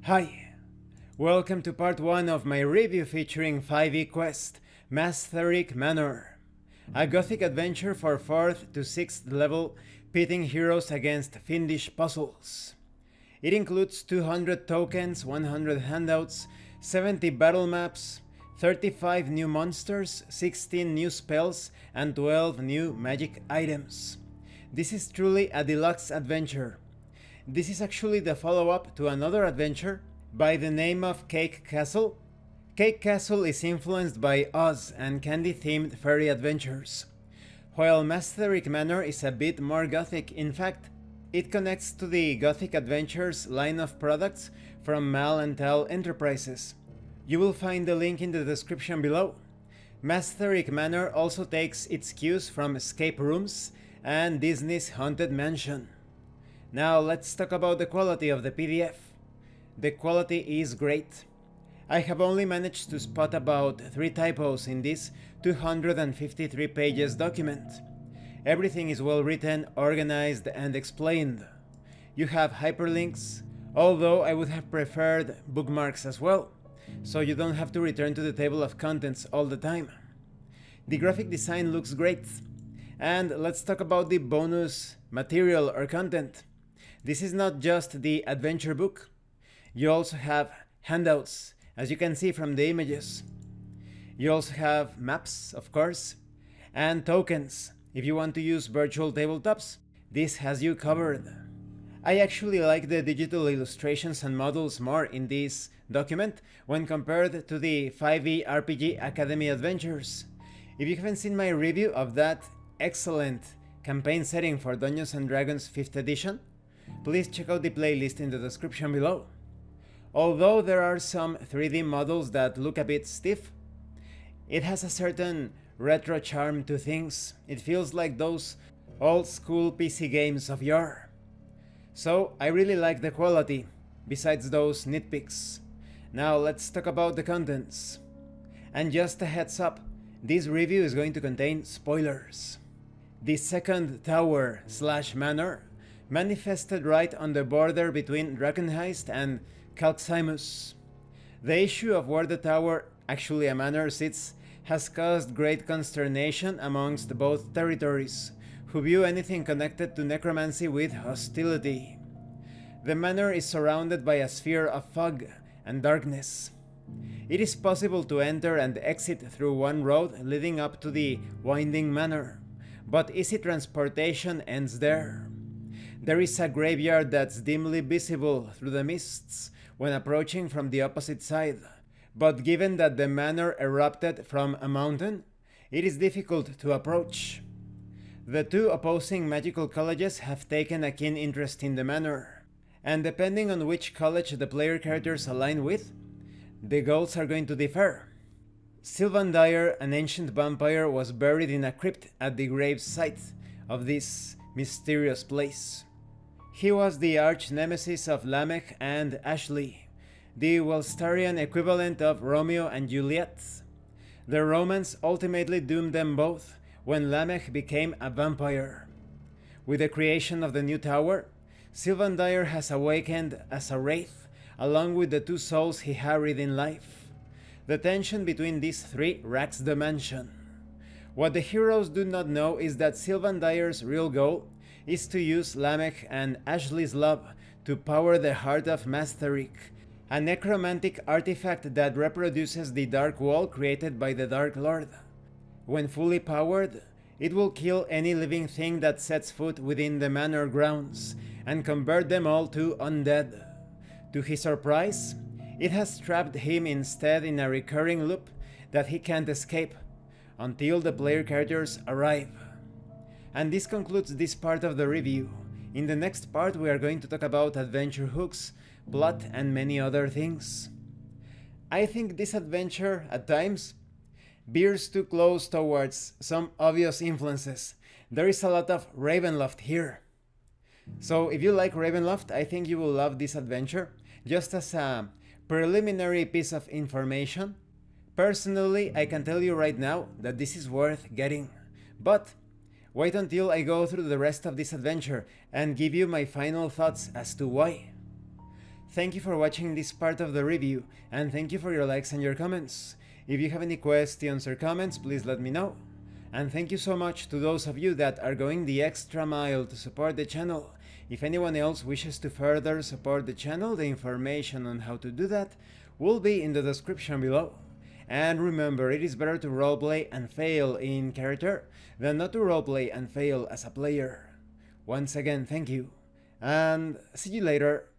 Hi, welcome to part 1 of my review featuring 5e quest, Mastherik Manor, a gothic adventure for 4th to 6th level pitting heroes against fiendish puzzles. It includes 200 tokens, 100 handouts, 70 battle maps, 35 new monsters, 16 new spells, and 12 new magic items. This is truly a deluxe adventure. This is actually the follow-up to another adventure by the name of Cake Castle. Cake Castle is influenced by Oz and candy-themed fairy adventures, while Mastherik Manor is a bit more gothic. In fact, it connects to the Gothic Adventures line of products from Mal and Tal Enterprises. You will find the link in the description below. Mastherik Manor also takes its cues from escape rooms and Disney's Haunted Mansion. Now let's talk about the quality of the PDF. The quality is great. I have only managed to spot about 3 typos in this 253 pages document. Everything is well written, organized, and explained. You have hyperlinks, although I would have preferred bookmarks as well, so you don't have to return to the table of contents all the time. The graphic design looks great. And let's talk about the bonus material or content. This is not just the adventure book. You also have handouts, as you can see from the images. You also have maps, of course, and tokens. If you want to use virtual tabletops, this has you covered. I actually like the digital illustrations and models more in this document when compared to the 5e RPG Academy Adventures. If you haven't seen my review of that excellent campaign setting for Dungeons & Dragons 5th edition, please check out the playlist in the description below. Although there are some 3D models that look a bit stiff, it has a certain retro charm to things. It feels like those old school PC games of yore. So I really like the quality, besides those nitpicks. Now let's talk about the contents. And just a heads up, this review is going to contain spoilers. The second tower / manor manifested right on the border between Drakenheist and Kalximus. The issue of where the tower, actually a manor, sits has caused great consternation amongst both territories, who view anything connected to necromancy with hostility. The manor is surrounded by a sphere of fog and darkness. It is possible to enter and exit through one road leading up to the winding manor, but easy transportation ends there. There is a graveyard that's dimly visible through the mists when approaching from the opposite side, but given that the manor erupted from a mountain, it is difficult to approach. The 2 opposing magical colleges have taken a keen interest in the manor, and depending on which college the player characters align with, the goals are going to differ. Sylvan Dyer, an ancient vampire, was buried in a crypt at the grave site of this mysterious place. He was the arch-nemesis of Lamech and Ashley, the Wellstarian equivalent of Romeo and Juliet. Their romance ultimately doomed them both when Lamech became a vampire. With the creation of the new tower, Sylvan Dyer has awakened as a wraith, along with the 2 souls he harried in life. The tension between these 3 racks the mansion. What the heroes do not know is that Sylvan Dyer's real goal is to use Lamech and Ashley's love to power the Heart of Mastherik, a necromantic artifact that reproduces the Dark Wall created by the Dark Lord. When fully powered, it will kill any living thing that sets foot within the manor grounds and convert them all to undead. To his surprise, it has trapped him instead in a recurring loop that he can't escape until the player characters arrive. And this concludes this part of the review. In the next part we are going to talk about adventure hooks, plot, and many other things. I think this adventure, at times, veers too close towards some obvious influences. There is a lot of Ravenloft here. So if you like Ravenloft, I think you will love this adventure. Just as a preliminary piece of information, personally I can tell you right now that this is worth getting. But wait until I go through the rest of this adventure and give you my final thoughts as to why. Thank you for watching this part of the review, and thank you for your likes and your comments. If you have any questions or comments, please let me know. And thank you so much to those of you that are going the extra mile to support the channel. If anyone else wishes to further support the channel, the information on how to do that will be in the description below. And remember, it is better to roleplay and fail in character than not to roleplay and fail as a player. Once again, thank you, and see you later.